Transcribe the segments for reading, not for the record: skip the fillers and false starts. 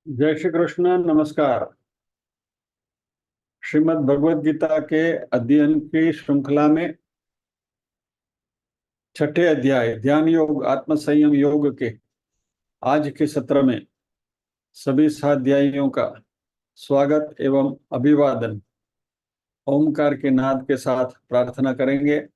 जय श्री कृष्ण। नमस्कार। श्रीमद् भगवद गीता के अध्ययन की श्रृंखला में छठे अध्याय ध्यान योग आत्म संयम योग के आज के सत्र में सभी स्वाध्यायियों का स्वागत एवं अभिवादन ओमकार के नाद के साथ प्रार्थना करेंगे।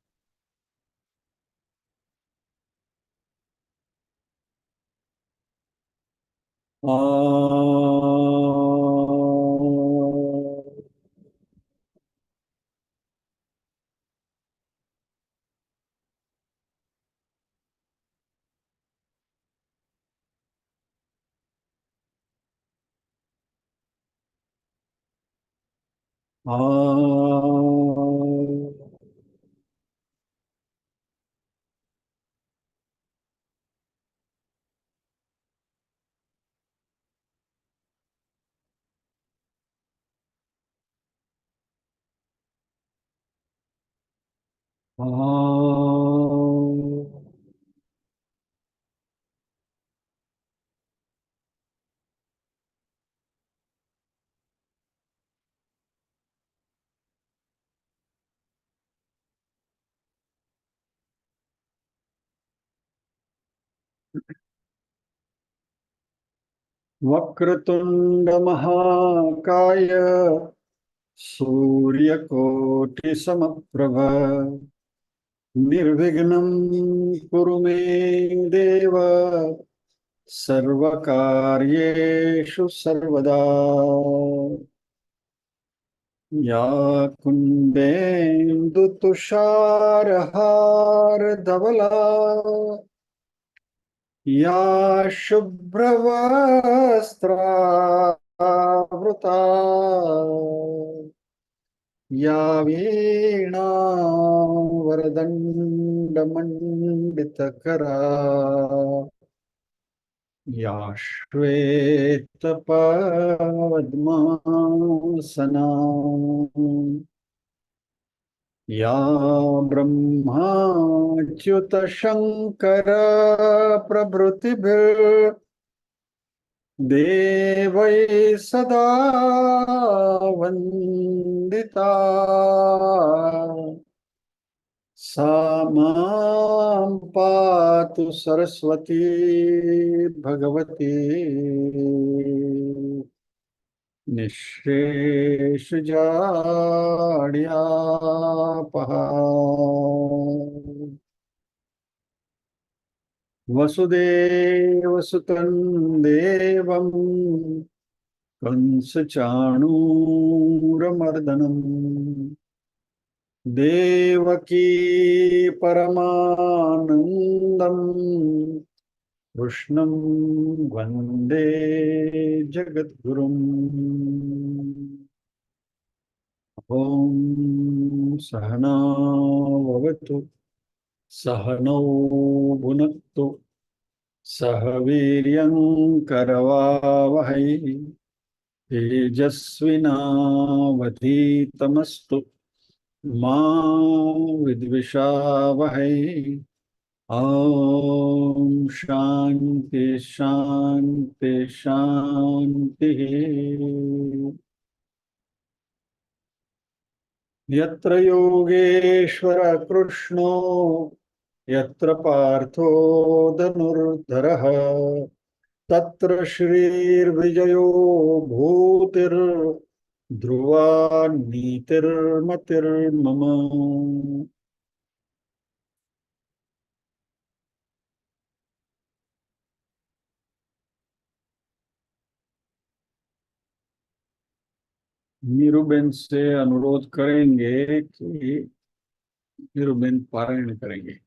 वक्रतुंड महाकाय सूर्यकोटि समप्रभ निर्विघ्नं कुरु मे देव सर्वकार्येषु सर्वदा। या कुन्देन्दु तुषारहार धवला या शुभ्रवस्त्रावृता या वीणावरदण्डमण्डितकरा या श्वेतपद्मासना या ब्रह्माच्युतशङ्कर प्रभृतिभिर्देवैः सदा वन्दिता सा मां पातु सरस्वती भगवती निःशेषजाड्यापहा। वसुदेवसुतं देवं कंसचाणूरमर्दनम् देवकी परमानन्दम् कृष्णं वन्दे जगद्गुरुम्। ॐ सहना भवतु सहनौ भुनक्तु सह वीर्यं करवावहै तेजस्विनावधीतमस्तु मा विद्विषावहै। ॐ शान्ति शान्ति शान्तिः। यत्र योगेश्वर कृष्णो यत्र पार्थो धनुर्धरः तत्र श्रीर्विजयो भूतिर्ध्रुवा नीतिर्मतिर्मम। नीरूबेन से अनुरोध करेंगे कि नीरूबेन पारायण करेंगे।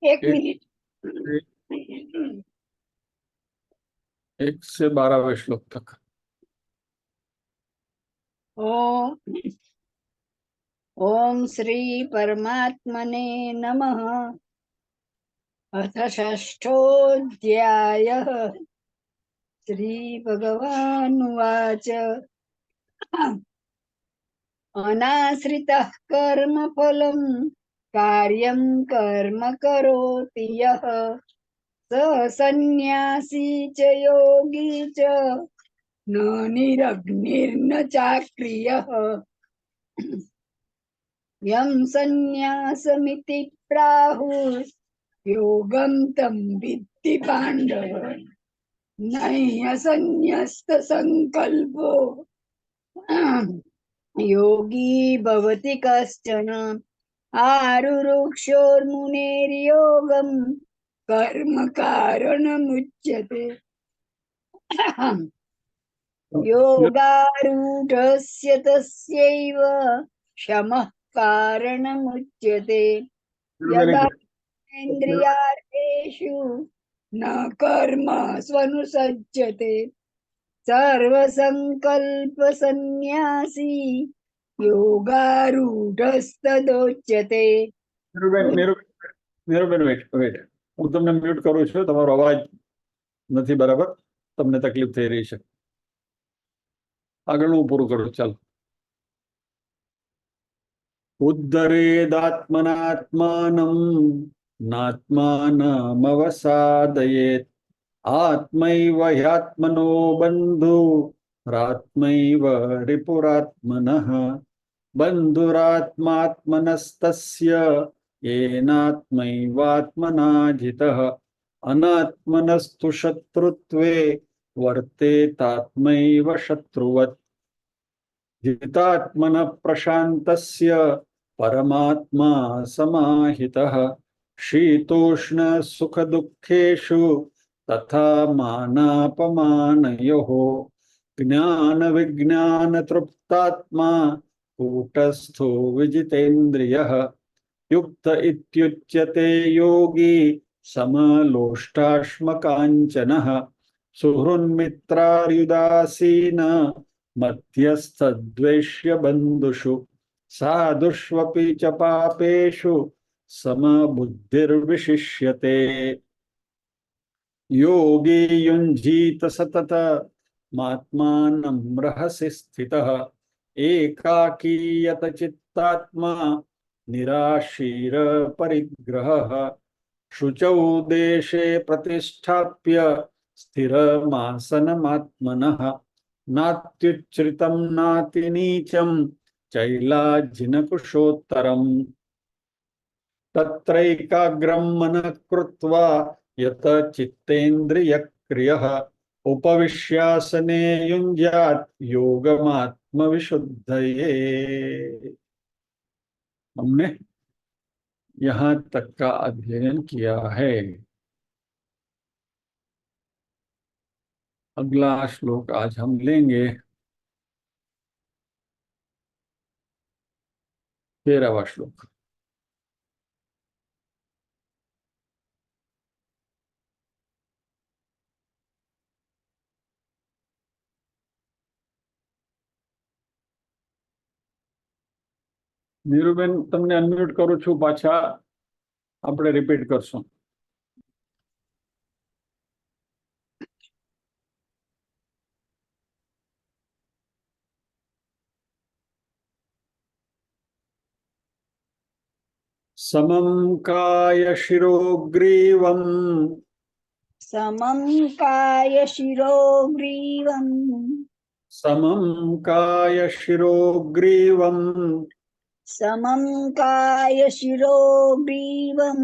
एक एक, मिनट। एक, 1 से 12वें श्लोक तक। ओम ओम श्री परमात्मने नमः। अथ षष्ठोऽध्यायः। श्री भगवानुवाच अनाश्रितः कर्मफलं कार्यं कर्म करोति यः स सन्न्यासी च योगी च न निरग्निर्न चाक्रियः यं सन्न्यासमिति प्राहुर्योगं तं विद्धि पाण्डव नैयसन्न्यस्तसङ्कल्पो योगी भवति कश्चन आरुरुक्षोर्मुनेर्योगं कर्म कारणमुच्यते योगारूढस्य तस्यैव शमः कारणमुच्यते यदा इन्द्रियार्थेषु न कर्म स्वनुसज्जते सर्वसंकल्पसन्न्यासी योगारूढस्तदोच्यते વેટ હું તમને મ્યુટ કરું છું, તમારો અવાજ નથી બરાબર, તમને તકલીફ થઈ રહી છે. આગળનું પૂરું કરું. ચાલો. ઉદ્ધરેદાત્મનાત્માનં નાત્માનમવસાદયેત આત્મૈવ હ્યાત્મનો બંધુરાત્મૈવ રિપુરાત્મનઃ બંધુરાત્માત્મનસ્તસ્ય येनात्मैवात्मना जितः अनात्मनस्तु शत्रुत्वे वर्तेतात्मैव शत्रुवत् जितात्मनः प्रशान्तस्य परमात्मा समाहितः शीतोष्ण सुख दुःखेषु तथा मानापमानयोः ज्ञान विज्ञान तृप्तात्मा कूटस्थो विजितेन्द्रियः युक्त इत्युच्यते योगी समलोष्टाश्मकाञ्चनः सुहृन्मित्रार्युदासीन मध्यस्थद्वेष्य बन्धुषु साधुष्वपि च पापेषु समबुद्धिर्विशिष्यते योगी युञ्जीत सतत मात्मानं रहसि स्थितः एकाकीयत चित्तात्मा निराशीर परिग्रहः शुचौ देशे प्रतिष्ठाप्य स्थिरमासनमात्मनः नात्युच्छ्रितं नातिनीचं चैलाजिनकुशोत्तरम् तत्रैकाग्रं मनः कृत्वा यत चित्तेन्द्रियक्रियः उपविश्यासने युञ्ज्यात् योगमात्मविशुद्धये। हमने यहाँ तक का अध्ययन किया है। अगला श्लोक आज हम लेंगे 13वां श्लोक। नीरुबेन तमने अनम्यूट करू छू, पाछा આપણે રિપીટ કરશું. समं काय शिरोग्रीवं समं काय शिरोग्रीवं समं काय शिरोग्रीवं समं काय शिरोग्रीवं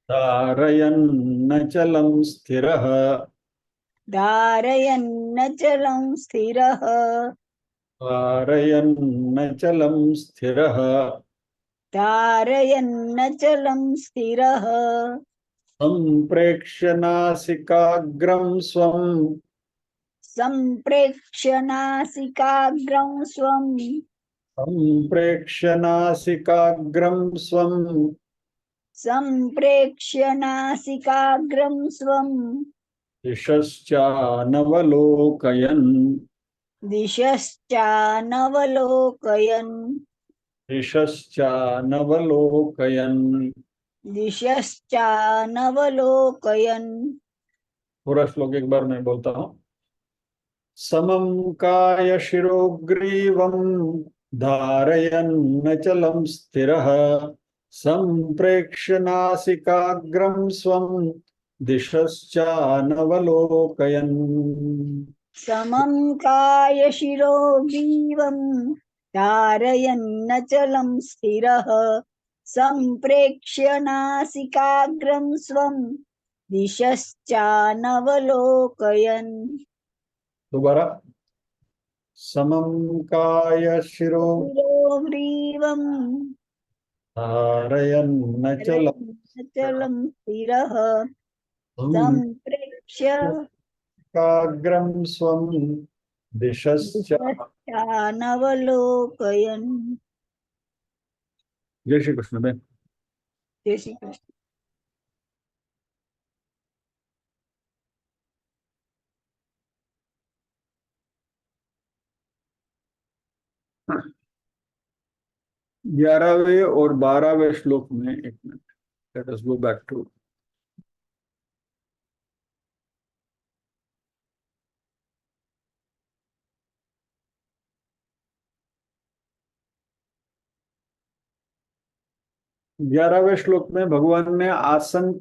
धारयन्नचलं स्थिरः धारयन्नचलं स्थिरः धारयन्नचलं स्थिरः धारयन्नचलं स्थिरः सम्प्रेक्ष्य नासिकाग्रं स्वं सम्प्रेक्ष्य नासिकाग्रं स्वं सम्प्रेक्ष्य नासिकाग्रं स्वं सम्प्रेक्ष्य नासिकाग्रं स्वं दिशश्चानवलोकयन् दिशश्चानवलोकयन् दिशश्चानवलोकयन्। दिशश्चानवलोकयन्। पूरा श्लोक एक बार मैं बोलता हूँ। समं काय शिरोग्रीवं धारयन्नचलं स्थिरः सम्प्रेक्ष्य नासिकाग्रं स्वं दिशश्चानवलोकयन्। समं कायशिरो ग्रीवं धारयन्नचलं स्थिरः सम्प्रेक्ष्य नासिकाग्रं स्वं दिशश्चानवलोकयन्। दोबारा। समं काय शिरो शिरो ग्रीवं धारयन्नचलं धारयन्नचलं स्थिरः सम्प्रेक्ष्य काग्रं स्वं दिशश्च। दिशश्चानवलोकयन्। जय श्री कृष्ण बहन। जय श्री कृष्ण। 11वें और 12वें श्लोक में, एक minute, let us go back to. ग्यारहवें श्लोक में भगवान ने आसन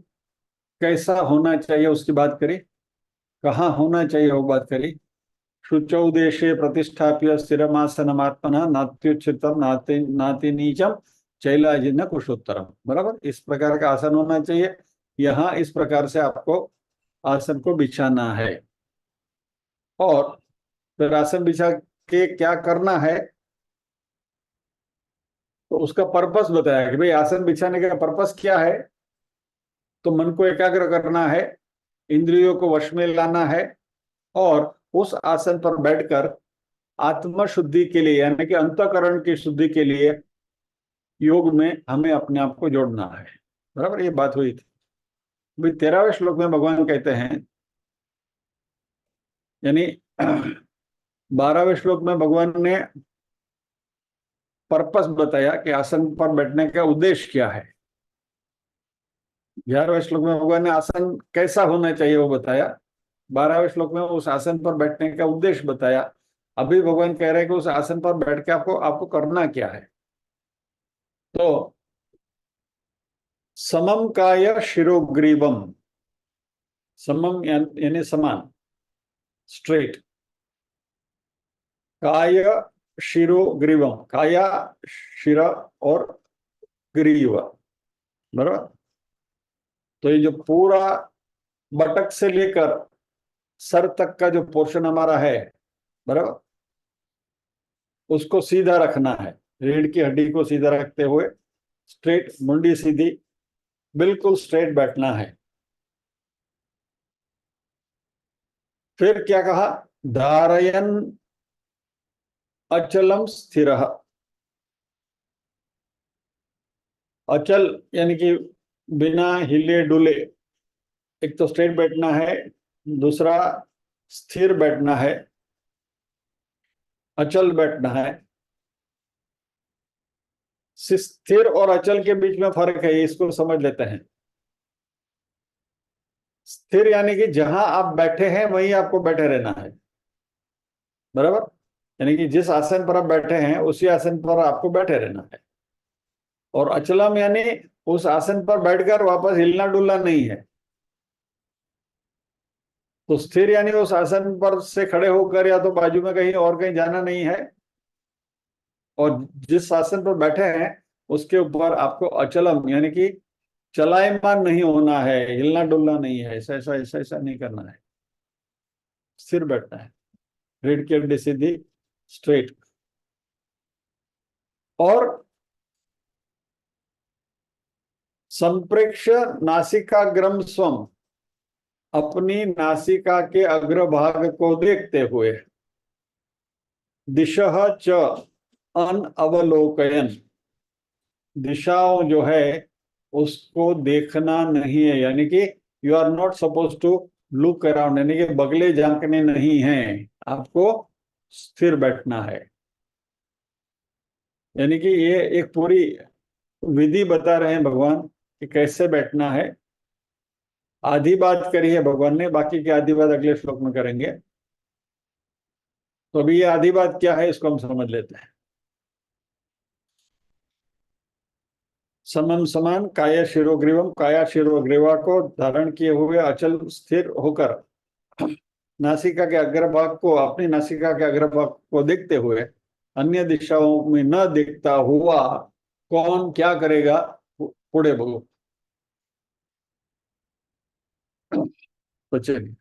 कैसा होना चाहिए उसकी बात करी, कहाँ होना चाहिए वो बात करी। शुचौ देशे प्रतिष्ठाप्य स्थिरमासनमात्मना नात्युच्छितम नाति नाति नीचम चैलाजिन कुशोत्तरम। बराबर, इस प्रकार का आसन होना चाहिए। यहाँ इस प्रकार से आपको आसन को बिछाना है, और फिर आसन बिछा के क्या करना है तो उसका पर्पस बताया कि भाई आसन बिछाने का पर्पस क्या है। तो मन को एकाग्र करना है, इंद्रियों को वश में लाना है, और उस आसन पर बैठकर आत्म शुद्धि के लिए यानी कि अंतःकरण की शुद्धि के लिए योग में हमें अपने आप को जोड़ना है। बराबर, ये बात हुई थी। भाई 13वें श्लोक में भगवान कहते हैं, यानी 12वें श्लोक में भगवान ने पर्पस बताया कि आसन पर बैठने का उद्देश्य क्या है। 11वें श्लोक में भगवान ने आसन कैसा होना चाहिए वो बताया। 12वें श्लोक में उस आसन पर बैठने का उद्देश्य बताया। अभी भगवान कह रहे हैं कि उस आसन पर बैठ के आपको आपको करना क्या है। तो समम काय शिरोग्रीवम, समम यानी समान, स्ट्रेट। काय शिरो ग्रीवम, काया शिरा और ग्रीव। बराबर, तो ये जो पूरा बटक से लेकर सर तक का जो पोर्शन हमारा है, बराबर, उसको सीधा रखना है। रीढ़ की हड्डी को सीधा रखते हुए स्ट्रेट, मुंडी सीधी, बिल्कुल स्ट्रेट बैठना है। फिर क्या कहा, धारयन अचलम स्थिर। अचल यानी कि बिना हिले डुले, एक तो स्ट्रेट बैठना है, दूसरा स्थिर बैठना है, अचल बैठना है। स्थिर और अचल के बीच में फर्क है, इसको समझ लेते हैं। स्थिर यानी कि जहां आप बैठे हैं वहीं आपको बैठे रहना है। बराबर, यानी कि जिस आसन पर आप बैठे हैं उसी आसन पर आपको बैठे रहना है। और अचलम यानी उस आसन पर बैठकर वापस हिलना डुलना नहीं है। तो स्थिर यानी उस आसन पर से खड़े होकर या तो बाजू में कहीं और कहीं जाना नहीं है, और जिस आसन पर बैठे हैं उसके ऊपर आपको अचलम यानी कि चलायमान नहीं होना है, हिलना डुलना नहीं है, ऐसा ऐसा ऐसा ऐसा नहीं करना है। स्थिर बैठना है, रीढ़ की हड्डी सीधी, स्ट्रेट। और संप्रेक्ष नासिकाग्रम स्वम, अपनी नासिका के अग्रभाग को देखते हुए, दिशः च अन अवलोकयन, दिशाओं जो है उसको देखना नहीं है। यानी कि you are not suppose to look around, यानी कि बगले झांकने नहीं है, आपको स्थिर बैठना है। यानी कि ये एक पूरी विधि बता रहे हैं भगवान कि कैसे बैठना है। आधी बात करी है भगवान ने, बाकी की आधी बात अगले श्लोक में करेंगे। तो अभी ये आधी बात क्या है इसको हम समझ लेते हैं। समम समान काया शिरोग्रीवम, काया शिरोग्रीवा को धारण किए हुए अचल स्थिर होकर नासिका के अग्रभाग को, अपनी नासिका के अग्रभाग को देखते हुए अन्य दिशाओं में न देखता हुआ कौन क्या करेगा? पुढे बघू. तो चलिए,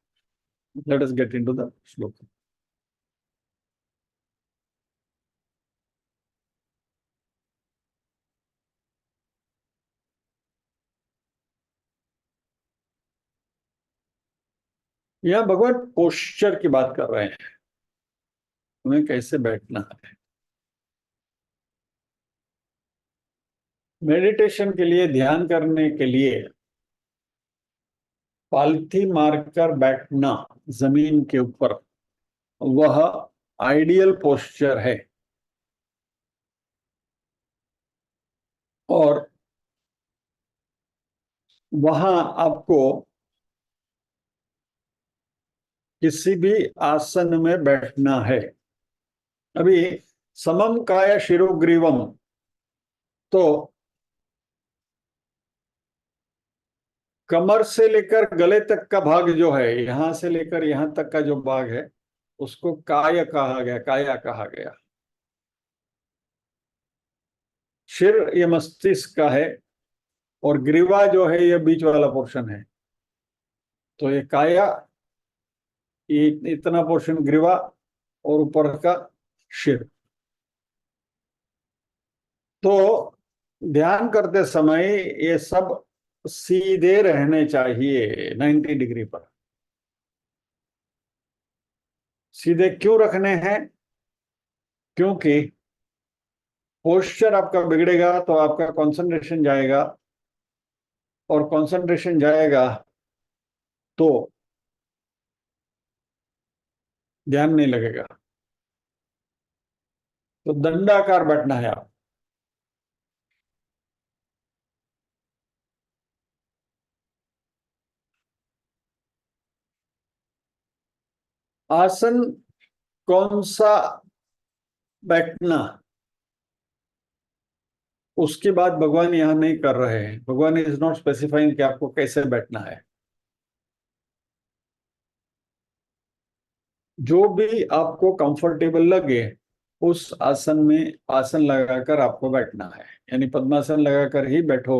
let us get into the श्लोक. यह भगवान पोस्चर की बात कर रहे हैं, तुम्हें कैसे बैठना है. मेडिटेशन के लिए, ध्यान करने के लिए पालथी मारकर बैठना जमीन के ऊपर, वह आइडियल पोस्चर है. और वहां आपको किसी भी आसन में बैठना है. अभी समम काया शिरोग्रीवम, तो कमर से लेकर गले तक का भाग जो है, यहां से लेकर यहां तक का जो भाग है, उसको काय कहा गया, काया कहा गया. शिर ये मस्तिष्क का है, और ग्रीवा जो है ये बीच वाला पोर्शन है. तो ये काया, ये इतना पोर्शन ग्रीवा, और ऊपर का शिर. तो ध्यान करते समय ये सब सीधे रहने चाहिए 90 डिग्री पर. सीधे क्यों रखने हैं? क्योंकि पोस्चर आपका बिगड़ेगा तो आपका कंसंट्रेशन जाएगा, और कंसंट्रेशन जाएगा तो ध्यान नहीं लगेगा. तो दंडाकार बैठना है आप. आसन कौन सा बैठना, उसकी बात भगवान यहां नहीं कर रहे हैं. भगवान इज नॉट स्पेसिफाइंग कि आपको कैसे बैठना है. जो भी आपको कंफर्टेबल लगे उस आसन में आसन लगाकर आपको बैठना है. यानी पद्मासन लगाकर ही बैठो,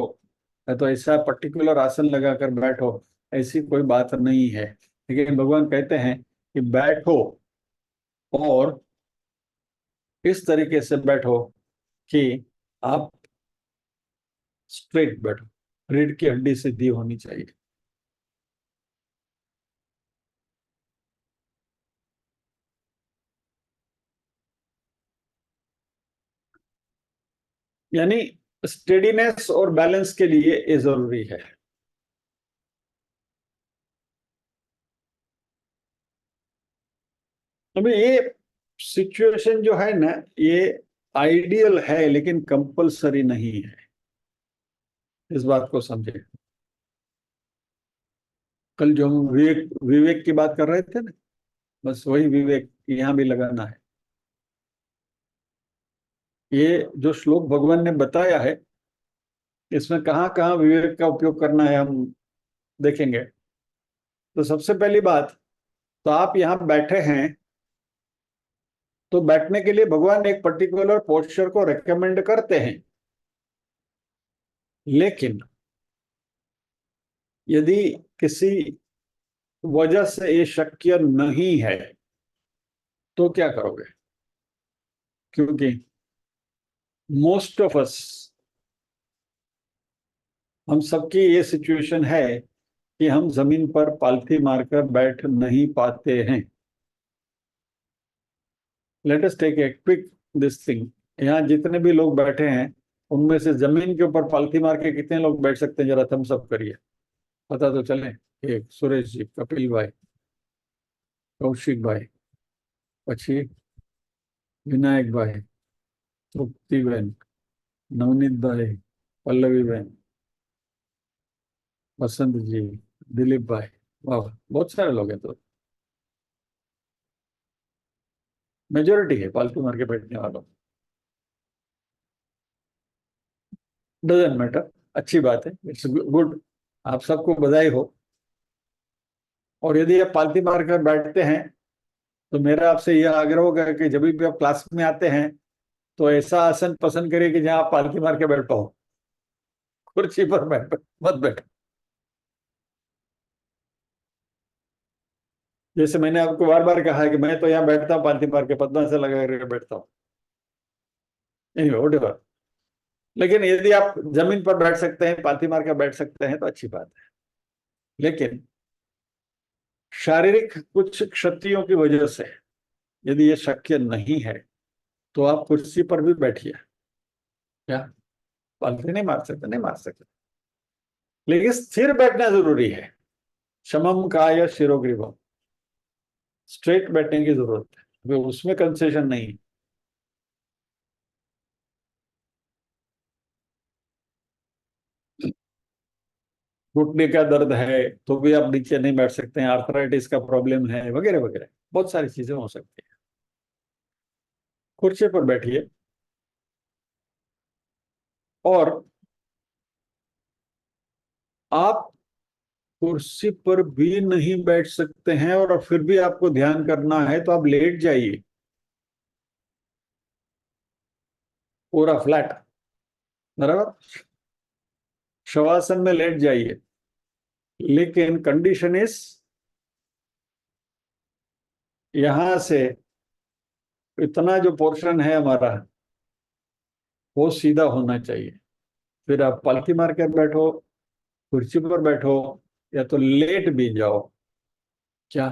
या तो ऐसा पर्टिकुलर आसन लगाकर बैठो, ऐसी कोई बात नहीं है. लेकिन भगवान कहते हैं कि बैठो, और इस तरीके से बैठो कि आप स्ट्रेट बैठो, रीढ़ की हड्डी सीधी होनी चाहिए. यानी स्टेडीनेस और बैलेंस के लिए ये जरूरी है. अभी ये सिचुएशन जो है ना, ये आइडियल है लेकिन कंपलसरी नहीं है. इस बात को समझे. कल जो हम विवेक विवेक की बात कर रहे थे ना, बस वही विवेक यहाँ भी लगाना है. ये जो श्लोक भगवान ने बताया है, इसमें कहाँ कहाँ विवेक का उपयोग करना है हम देखेंगे. तो सबसे पहली बात, तो आप यहाँ बैठे हैं, तो बैठने के लिए भगवान एक पर्टिकुलर पोस्चर को रेकमेंड करते हैं. लेकिन यदि किसी वजह से ये शक्य नहीं है तो क्या करोगे? क्योंकि मोस्ट ऑफ अस, हम सबकी ये सिचुएशन है कि हम जमीन पर पालथी मारकर बैठ नहीं पाते हैं. Let us take a quick this thing. यहाँ जितने भी लोग बैठे हैं, उनमें से जमीन के ऊपर पालथी मार के कितने लोग बैठ सकते हैं? जरा थम्स अप करिए, पता तो चले. एक सुरेश जी, कपिल भाई, कौशिक भाई, પછી વિનાયક ભાઈ, તૃપ્તિબેન, નવનીતભાઈ, पल्लवीबेन, वसंत जी, दिलीप भाई. वाह, बहुत सारे लोग हैं. तो मेजोरिटी है पालतू मार के बैठने वालों. डजेंट मैटर, अच्छी बात है, इट्स गुड, आप सबको बधाई हो। और यदि आप पालती मार कर बैठते हैं तो मेरा आपसे यह आग्रह होगा कि जब भी आप क्लास में आते हैं तो ऐसा आसन पसंद करिए कि जहां आप पालती मार के बैठ पाओ, कुर्सी पर बैठ मत बैठो। जैसे मैंने आपको बार बार कहा है कि मैं तो यहाँ बैठता हूँ पालती मार के, पद्मा से लगा करके बैठता हूँ, नहीं whatever। लेकिन यदि आप जमीन पर बैठ सकते हैं, पालती मार के बैठ सकते हैं तो अच्छी बात है। लेकिन शारीरिक कुछ क्षतियों की वजह से यदि ये शक्य नहीं है तो आप कुर्सी पर भी बैठिए। क्या पालती नहीं मार सकते? नहीं मार सकते, लेकिन स्थिर बैठना जरूरी है। शमम काय शिरोग्रीवम, स्ट्रेट बैठने की जरूरत है, अभी उसमें कंसेशन नहीं है। घुटने का दर्द है तो भी आप नीचे नहीं बैठ सकते हैं, आर्थराइटिस का प्रॉब्लम है वगैरह वगैरह, बहुत सारी चीजें हो सकती है। कुर्सी पर बैठिए। और आप कुर्सी पर भी नहीं बैठ सकते हैं और फिर भी आपको ध्यान करना है तो आप लेट जाइए, पूरा फ्लैट, बराबर, शवासन में लेट जाइए। लेकिन कंडीशन इज, यहां से इतना जो पोर्शन है हमारा वो सीधा होना चाहिए। फिर आप पालथी मार कर बैठो, कुर्सी पर बैठो, या तो लेट भी जाओ, क्या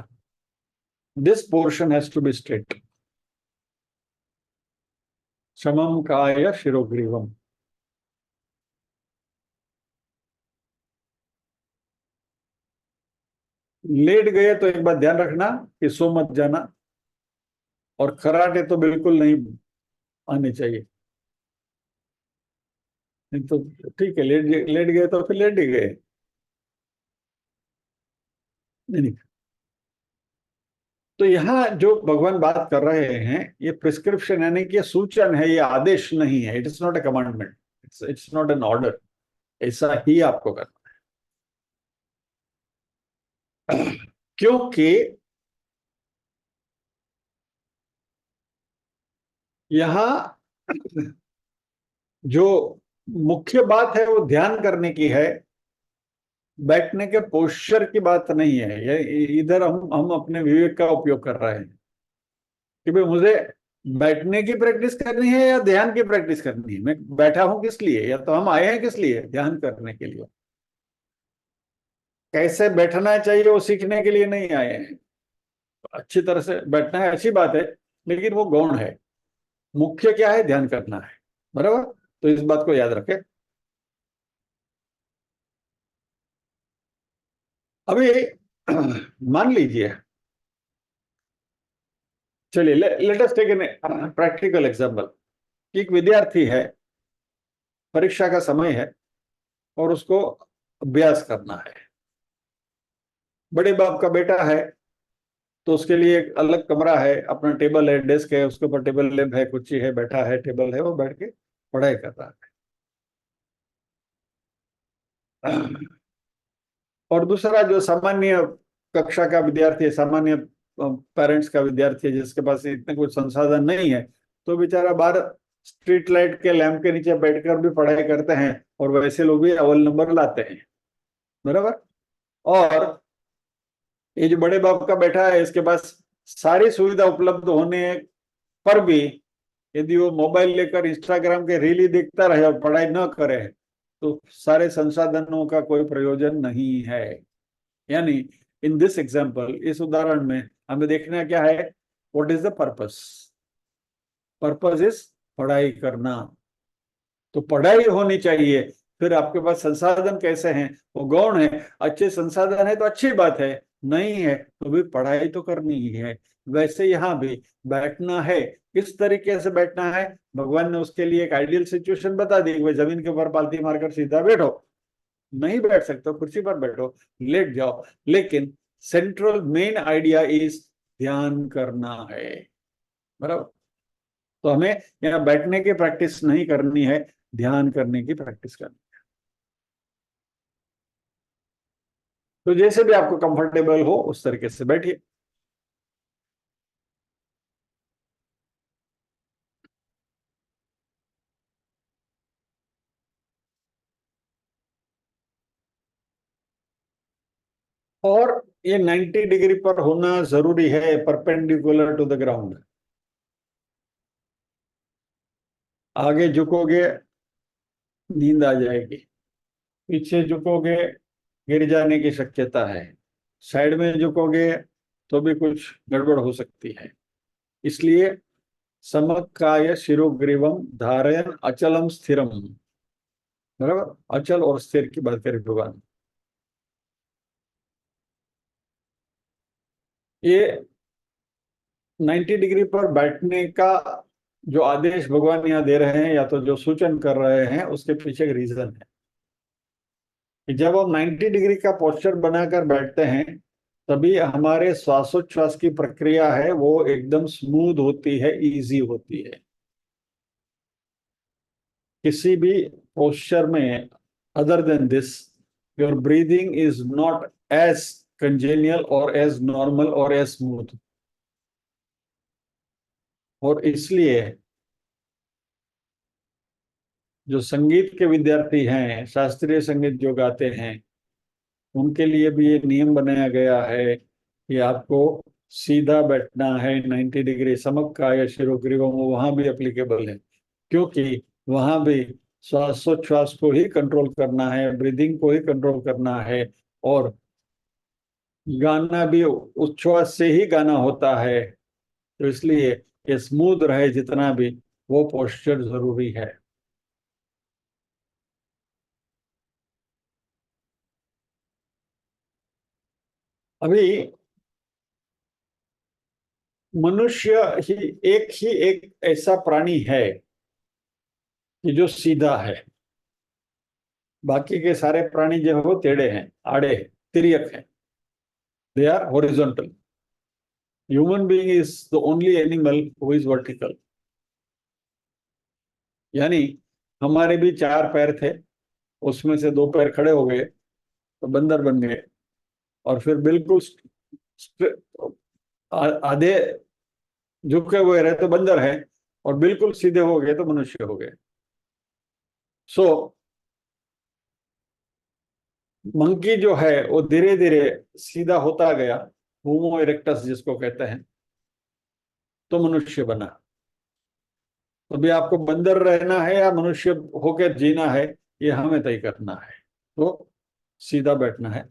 this portion has to be straight. समम काय शिरोग्रीवम। लेट गए तो एक बात ध्यान रखना कि सो मत जाना, और खराटे तो बिल्कुल नहीं आने चाहिए। नहीं तो ठीक है, लेट लेट गए तो फिर लेट ही गए, नहीं। तो यहाँ जो भगवान बात कर रहे हैं ये प्रिस्क्रिप्शन, यानी कि ये सूचन है, ये आदेश नहीं है, it is not a commandment, it's not an order. ऐसा ही आपको करना है। क्योंकि यहाँ जो मुख्य बात है वो ध्यान करने की है, बैठने के पोस्चर की बात नहीं है। ये इधर हम अपने विवेक का उपयोग कर रहे हैं कि भाई मुझे बैठने की प्रैक्टिस करनी है या ध्यान की प्रैक्टिस करनी है, मैं बैठा हूं किस लिए, या तो हम आए हैं किस लिए, ध्यान करने के लिए। कैसे बैठना चाहिए वो सीखने के लिए नहीं आए हैं। अच्छी तरह से बैठना है, अच्छी बात है, लेकिन वो गौण है, मुख्य क्या है, ध्यान करना है, बराबर। तो इस बात को याद रखें। अभी मान लीजिए, चलिए let us take an practical example. एक विद्यार्थी है, परीक्षा का समय है और उसको अभ्यास करना है। बड़े बाप का बेटा है तो उसके लिए एक अलग कमरा है, अपना टेबल है, डेस्क है, उसके ऊपर टेबल लैंप है, कुर्सी है, बैठा है, टेबल है, वो बैठ के पढ़ाई कर रहा है। और दूसरा जो सामान्य कक्षा का विद्यार्थी है, सामान्य पेरेंट्स का विद्यार्थी है, जिसके पास इतने कुछ संसाधन नहीं है, तो बेचारा बाहर स्ट्रीट लाइट के लैंप के नीचे बैठकर भी पढ़ाई करते हैं, और वैसे लोग भी अव्वल नंबर लाते हैं, बराबर। और ये जो बड़े बाप का बैठा है, इसके पास सारी सुविधा उपलब्ध होने पर भी यदि वो मोबाइल लेकर इंस्टाग्राम के रील ही देखता रहे और पढ़ाई न करे तो सारे संसाधनों का कोई प्रयोजन नहीं है। यानी इन दिस एग्जाम्पल, इस उदाहरण में हमें देखना क्या है, what is the purpose. Purpose is पढ़ाई करना, तो पढ़ाई होनी चाहिए। फिर आपके पास संसाधन कैसे हैं, वो गौण है। अच्छे संसाधन है तो अच्छी बात है, नहीं है तो भी पढ़ाई तो करनी ही है। वैसे यहाँ भी बैठना है, किस तरीके से बैठना है, भगवान ने उसके लिए एक आइडियल सिचुएशन बता दी। भाई जमीन के ऊपर पालती मारकर सीधा बैठो, नहीं बैठ सकते हो कुर्सी पर बैठो, लेट जाओ, लेकिन सेंट्रल मेन आइडिया इज ध्यान करना है, बराबर। तो हमें यहाँ बैठने की प्रैक्टिस नहीं करनी है, ध्यान करने की प्रैक्टिस करनी। तो जैसे भी आपको कंफर्टेबल हो उस तरीके से बैठिए। और ये 90 डिग्री पर होना जरूरी है, परपेंडिकुलर टू द ग्राउंड। आगे झुकोगे नींद आ जाएगी, पीछे झुकोगे गिर जाने की शक्यता है, साइड में झुकोगे तो भी कुछ गड़बड़ हो सकती है। इसलिए समकाय शिरोग्रीवम धारयन अचलम स्थिरम। बराबर, अचल और स्थिर की बात करें भगवान। ये 90 डिग्री पर बैठने का जो आदेश भगवान यहाँ दे रहे हैं या तो जो सूचन कर रहे हैं, उसके पीछे एक रीजन है कि जब हम 90 डिग्री का पोस्चर बनाकर बैठते हैं तभी हमारे श्वासोच्छ्वास की प्रक्रिया है वो एकदम स्मूथ होती है, इजी होती है। किसी भी पोस्चर में other than this your breathing is not as congenial और एज नॉर्मल और एज स्मूथ। और इसलिए जो संगीत के विद्यार्थी हैं, शास्त्रीय संगीत जो गाते हैं, उनके लिए भी ये नियम बनाया गया है कि आपको सीधा बैठना है 90 डिग्री। समकाय शिरोग्रीवम वहां भी एप्लीकेबल है, क्योंकि वहां भी श्वासोच्छ्वास को ही कंट्रोल करना है, ब्रीदिंग को ही कंट्रोल करना है, और गाना भी उच्छ्वास से ही गाना होता है। तो इसलिए ये स्मूथ रहे जितना भी, वो पोस्चर जरूरी है। अभी मनुष्य ही एक ऐसा प्राणी है कि जो सीधा है। बाकी के सारे प्राणी जो है वो टेढ़े हैं, आड़े हैं, तिर्यक हैं। They are horizontal. Human being is the only animal who is vertical. यानी हमारे भी चार पैर थे, उसमें से दो पैर खड़े हो गए तो बंदर बन गए, और फिर बिल्कुल आधे झुके हुए रहे तो बंदर है, और बिल्कुल सीधे हो गए तो मनुष्य हो गए। सो मंकी जो है वो धीरे धीरे सीधा होता गया, होमो इरेक्टस जिसको कहते हैं, तो मनुष्य बना। तो भी आपको बंदर रहना है या मनुष्य होकर जीना है, ये हमें तय करना है। तो सीधा बैठना है।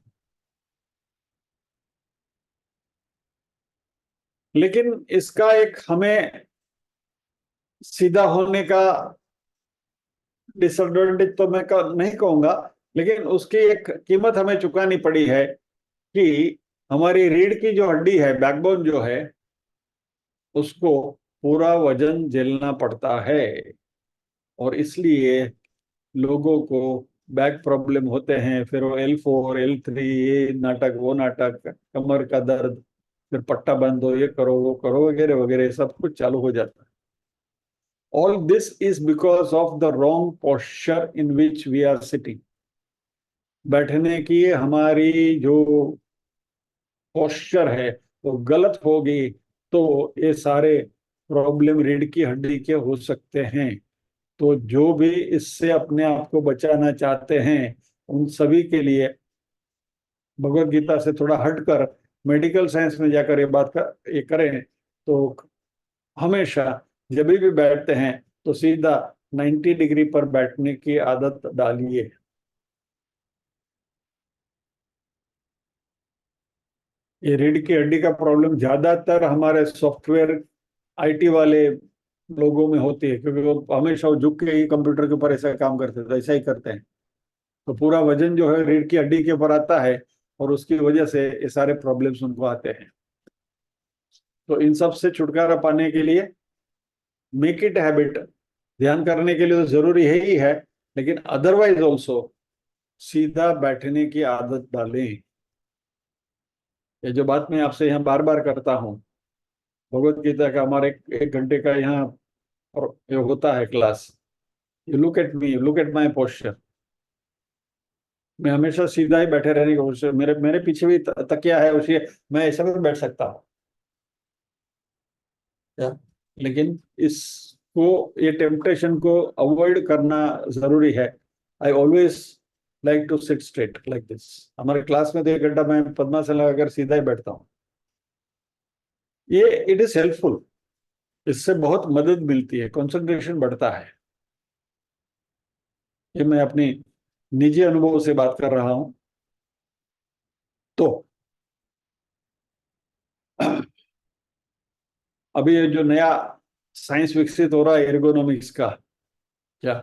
लेकिन इसका एक हमें सीधा होने का डिसएडवांटेज तो मैं नहीं कहूंगा, लेकिन उसकी एक कीमत हमें चुकानी पड़ी है कि हमारी रीढ़ की जो हड्डी है, बैकबोन जो है, उसको पूरा वजन झेलना पड़ता है। और इसलिए लोगों को बैक प्रॉब्लम होते हैं, फिर वो L4 L3, ये नाटक वो नाटक, कमर का दर्द, फिर पट्टा बांधो, ये करो वो करो, वगैरह वगैरह सब कुछ चालू हो जाता है। All this is because of the wrong posture in which we are sitting. बैठने की हमारी जो पोस्चर है वो गलत होगी तो ये सारे प्रॉब्लम रीढ़ की हड्डी के हो सकते हैं। तो जो भी इससे अपने आप को बचाना चाहते हैं, उन सभी के लिए भगवत गीता से थोड़ा हटकर मेडिकल साइंस में जाकर ये करें तो हमेशा जब भी बैठते हैं तो सीधा 90 डिग्री पर बैठने की आदत डालिए। ये रीढ़ की हड्डी का प्रॉब्लम ज्यादातर हमारे सॉफ्टवेयर आईटी वाले लोगों में होती है, क्योंकि वो हमेशा वो झुक के ही कंप्यूटर के ऊपर ऐसा काम करते थे, ऐसा ही करते हैं। तो पूरा वजन जो है रीढ़ की हड्डी के ऊपर आता है, और उसकी वजह से ये सारे प्रॉब्लम्स उनको आते हैं। तो इन सब से छुटकारा पाने के लिए मेक इट हैबिट। ध्यान करने के लिए तो जरूरी है ही है, लेकिन अदरवाइज ऑल्सो सीधा बैठने की आदत डालें। ये जो बात मैं आपसे यहाँ बार बार करता हूँ, भगवत गीता का हमारे एक घंटे का यहाँ और ये होता है class, you look at me, you look at my posture. मैं हमेशा सीधा ही बैठे रहने की कोशिश, मेरे मेरे पीछे भी तकिया है, उसी मैं ऐसा भी बैठ सकता हूँ क्या? लेकिन इसको, ये टेम्पटेशन को अवॉइड करना जरूरी है। I always like to sit straight like this. हमारे क्लास में तो 1 घंटा मैं पद्मासन लगाकर सीधा ही बैठता हूँ। ये इट इज हेल्पफुल, इससे बहुत मदद मिलती है, कंसंट्रेशन बढ़ता है। ये मैं अपनी निजी अनुभव से बात कर रहा हूं। तो अभी ये जो नया साइंस विकसित हो रहा है एर्गोनॉमिक्स का, क्या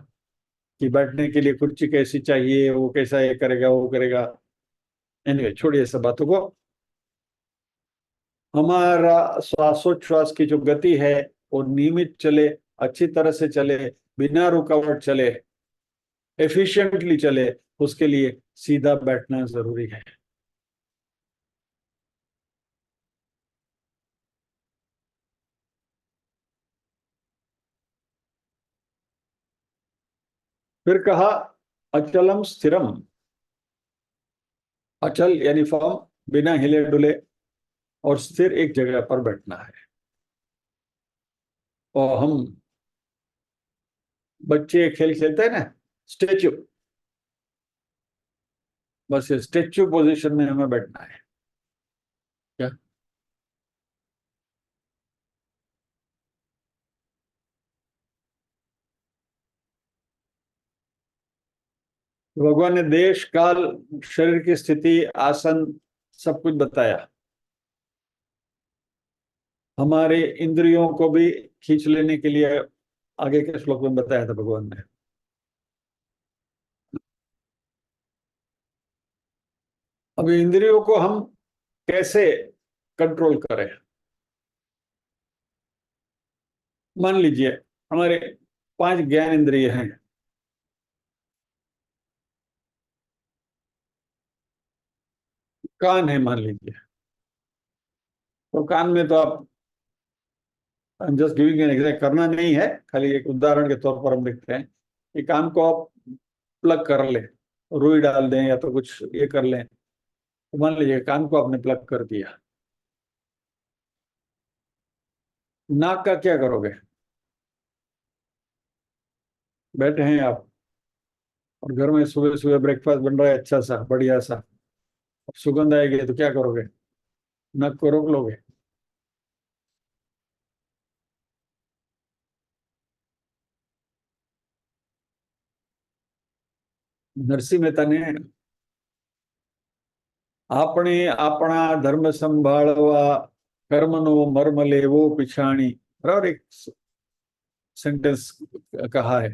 कि बैठने के लिए कुर्सी कैसी चाहिए, वो कैसा ये करेगा वो करेगा। एनीवे छोड़िए सब बातों को। हमारा श्वासोच्छ्वास की जो गति है वो नियमित चले, अच्छी तरह से चले, बिना रुकावट चले, एफिशिएंटली चले, उसके लिए सीधा बैठना जरूरी है। फिर कहा अचलम स्थिरम। अचल यानी फॉर्म, बिना हिले डुले, और स्थिर एक जगह पर बैठना है। और हम बच्चे खेल खेलते हैं ना, स्टेच्यू, बस ये स्टेच्यू पोजीशन में हमें बैठना है क्या? भगवान ने देश काल, शरीर की स्थिति, आसन, सब कुछ बताया। हमारे इंद्रियों को भी खींच लेने के लिए आगे के श्लोक में बताया था भगवान ने। अब इंद्रियों को हम कैसे कंट्रोल करें? मान लीजिए हमारे 5 ज्ञान इंद्रिय हैं। कान है मान लीजिए, तो कान में तो आप, जस्ट गिविंग एन एग्जाम्पल, करना नहीं है, खाली एक उदाहरण के तौर पर हम देखते हैं कि कान को आप प्लग कर लें, रुई डाल दें या तो कुछ ये कर लें। तो मान लीजिए कान को आपने प्लग कर दिया। नाक का क्या करोगे? बैठे हैं आप और घर में सुबह सुबह ब्रेकफास्ट बन रहा है अच्छा सा बढ़िया सा, अब सुगंध आएगी तो क्या करोगे? नाक को रोक लोगे? नरसिंह मेहता ने આપણે આપણા ધર્મ સંભાળવા કર્મનો મર્મ લેવો पिछाणी, बराबर एक सेंटेंस कहा है।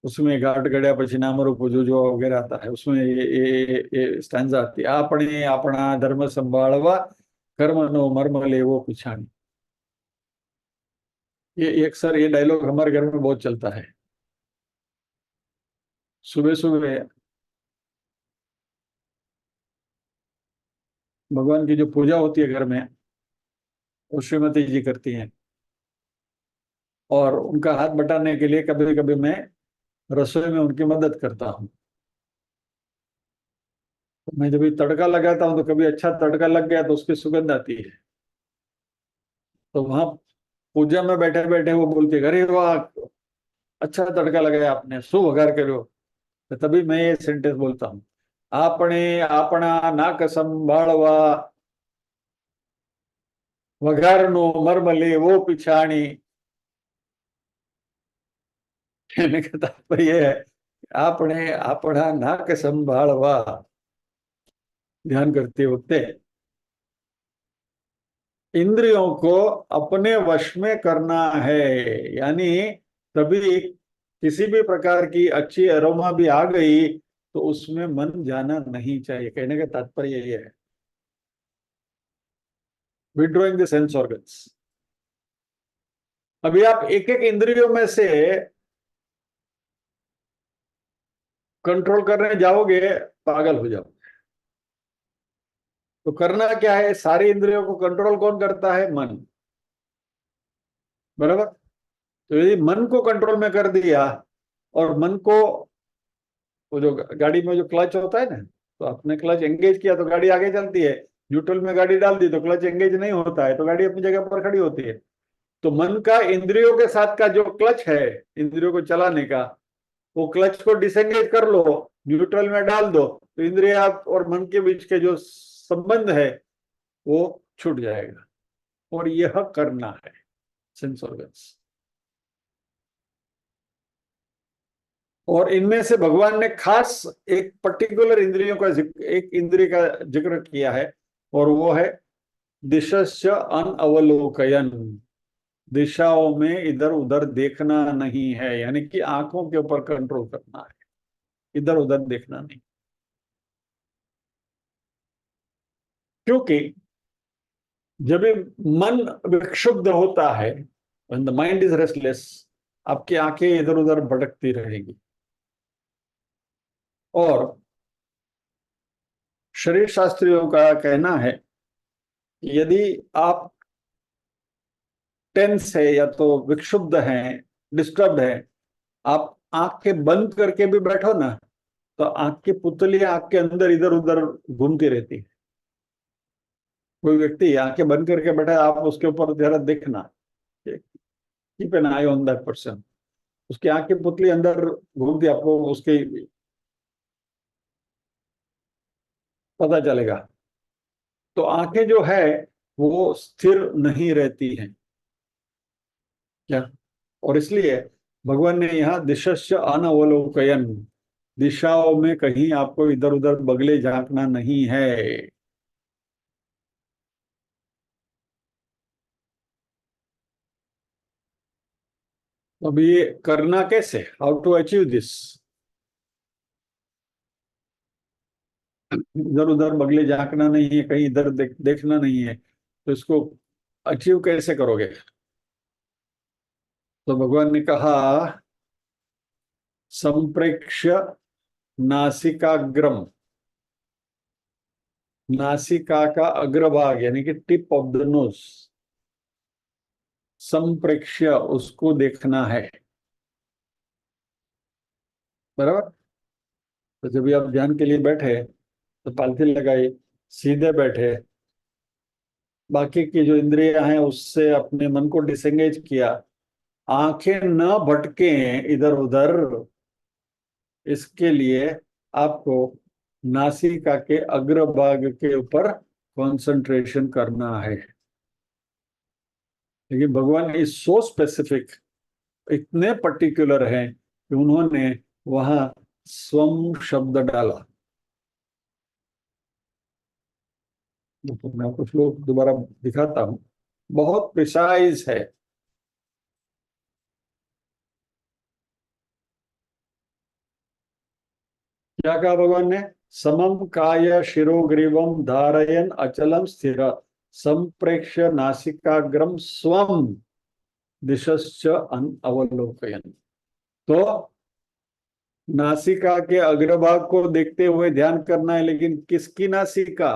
उसमें घाट गड्या પછી નામરૂપ જો वगैरह आता है, उसमें ये स्टैंजा आती है, आपने अपना धर्म संभाळवा कर्मनो मर्म लेवो पिछाणी। ये अक्सर ये डायलॉग हमारे घर में बहुत चलता है। सुबह सुबह भगवान की जो पूजा होती है घर में, वो श्रीमती जी करती हैं, और उनका हाथ बटाने के लिए कभी कभी मैं रसोई में उनकी मदद करता हूँ। तो मैं जब भी तड़का लगाता हूँ तो कभी अच्छा तड़का लग गया तो उसकी सुगंध आती है। तो वहां पूजा में बैठे बैठे वो बोलती है, अरे वाह, अच्छा तड़का लगाया आपने, शू वघार करो। तो तभी मैं ये सेंटेंस बोलता हूँ, आपने अपना नाक संभाळवा वघारनो मर्म लेवो पिछाणी। कहने का तात्पर्य है, आपने अपना नाक संभाळवा, ध्यान करते वक्त इंद्रियों को अपने वश में करना है। यानी तभी किसी भी प्रकार की अच्छी अरोमा भी आ गई तो उसमें मन जाना नहीं चाहिए। कहने का तात्पर्य ये है, विड्रॉइंग द सेंस ऑर्गन्स। अभी आप एक एक इंद्रियों में से कंट्रोल करने जाओगे, पागल हो जाओ। तो करना क्या है, सारी इंद्रियों को कंट्रोल कौन करता है? मन, बराबर। तो यदि मन को कंट्रोल में कर दिया और मन को, वो जो गाड़ी में जो क्लच होता है ना, तो आपने क्लच एंगेज किया तो गाड़ी आगे चलती है, न्यूट्रल में गाड़ी डाल दी तो क्लच एंगेज नहीं होता है, तो गाड़ी अपनी जगह पर खड़ी होती है। तो मन का इंद्रियों के साथ का जो क्लच है इंद्रियों को चलाने का, वो क्लच को डिसएंगेज कर लो, न्यूट्रल में डाल दो, तो इंद्रिया और मन के बीच के जो संबंध है वो छूट जाएगा। और यह करना है सेंस ऑर्गन्स। और इनमें से भगवान ने खास एक पर्टिकुलर इंद्रियों का एक इंद्रिय का जिक्र किया है, और वो है दिशस्य अनअवलोकयन। दिशाओं में इधर उधर देखना नहीं है, यानी कि आंखों के ऊपर कंट्रोल करना है, इधर उधर देखना नहीं। क्योंकि जब भी मन विक्षुब्ध होता है, when the mind is restless, आपकी आंखें इधर उधर भटकती रहेगी। और शरीर शास्त्रियों का कहना है कि यदि आप टेंस है या तो विक्षुब्ध हैं, डिस्टर्ब्ड है, आप आंखें बंद करके भी बैठो ना, तो आंख की पुतलियां आंख के अंदर इधर उधर घूमती रहती है। कोई व्यक्ति आंखें बंद करके बैठा है, आप उसके ऊपर जरा देखना, keep an I on that person. उसकी आंख की पुतली अंदर घूमती, आपको उसके पता चलेगा। तो आंखें जो है वो स्थिर नहीं रहती हैं क्या। और इसलिए भगवान ने यहाँ दिशस्य अनवलोकयन, दिशाओं में कहीं आपको इधर उधर बगले झांकना नहीं है। अब ये करना कैसे, हाउ टू अचीव दिस। इधर उधर बगले झांकना नहीं है, कहीं इधर देखना नहीं है, तो इसको अचीव कैसे करोगे। तो भगवान ने कहा संप्रेक्ष्य नासिकाग्रम, नासिका का अग्रभाग यानी कि टिप ऑफ द नोज, संप्रेक्ष्य उसको देखना है। बराबर। तो जब भी आप ध्यान के लिए बैठे तो पालथी लगाई, सीधे बैठे, बाकी की जो इंद्रियां हैं उससे अपने मन को डिसएंगेज किया, आंखें न भटके इधर उधर, इसके लिए आपको नासिका के अग्रभाग के ऊपर कंसंट्रेशन करना है। लेकिन भगवान इज सो स्पेसिफिक, इतने पर्टिकुलर हैं कि उन्होंने वहां स्वम शब्द डाला। तो मैं कुछ लोग दोबारा दिखाता हूं, बहुत प्रिसाइज है। क्या कहा भगवान ने, समम काय शिरोग्रीवम धारयन अचलम स्थिर संप्रेक्ष्य नासिकाग्रम स्वम दिशश्च अवलोकयन। तो नासिका के अग्रभाग को देखते हुए ध्यान करना है, लेकिन किसकी नासिका।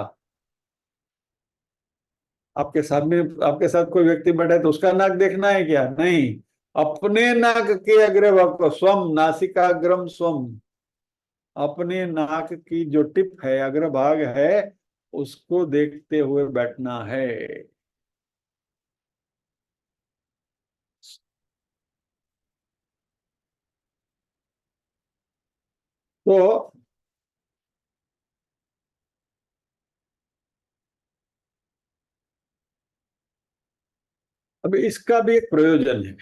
आपके सामने, आपके साथ कोई व्यक्ति बैठा है तो उसका नाक देखना है क्या, नहीं, अपने नाक के अग्रभाग को, स्वम नासिकाग्रम स्वम, अपने नाक की जो टिप है, अग्रभाग है, उसको देखते हुए बैठना है। तो अब इसका भी एक प्रयोजन है।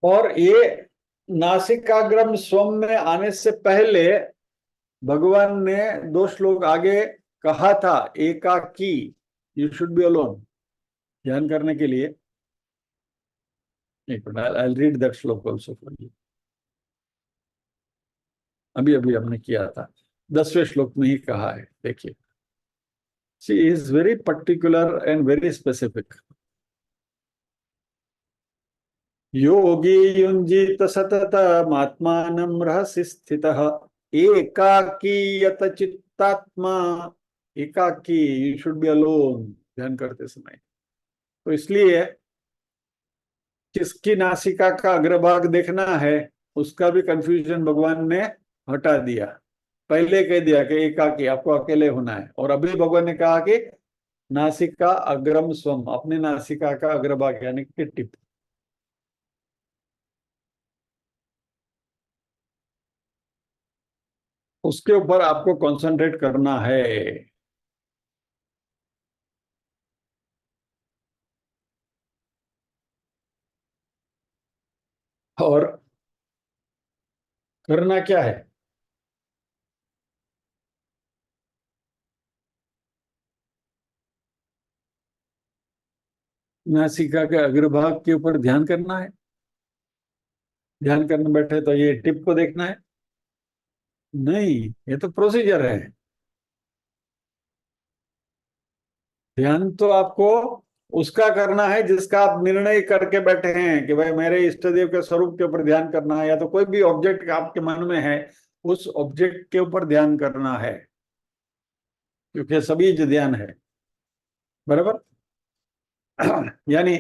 और ये नासिकाग्रम स्वम में आने से पहले भगवान ने दो श्लोक आगे कहा था, एकाकी, यू शुड बी अलोन, ध्यान करने के लिए। एक मिनट, आई रीड दैट श्लोक ऑल्सो फॉर यू। अभी अभी हमने किया था, 10वें श्लोक में ही कहा है, देखिए। She is very particular and very specific. योगी युंजीत सततमात्मानं रहसि स्थितः एकाकी यत चित्तात्मा एकाकी, यू शुड बी अलोन ध्यान करते समय। तो इसलिए किसकी नासिका का अग्रभाग देखना है उसका भी कंफ्यूजन भगवान ने हटा दिया। पहले कह दिया कि एकाकी, आपको अकेले होना है, और अभी भगवान ने कहा कि नासिका अग्रम स्वम, अपने नासिका का अग्रभाग यानी कि टिप। उसके ऊपर आपको कंसंट्रेट करना है। और करना क्या है? नासिका के अग्रभाग के ऊपर ध्यान करना है। ध्यान करने बैठे तो ये टिप को देखना है? नहीं, ये तो प्रोसीजर है। ध्यान तो आपको उसका करना है जिसका आप निर्णय करके बैठे हैं कि भाई मेरे इष्ट देव के स्वरूप के ऊपर ध्यान करना है, या तो कोई भी ऑब्जेक्ट आपके मन में है उस ऑब्जेक्ट के ऊपर ध्यान करना है, क्योंकि सभी ध्यान है। बराबर। यानी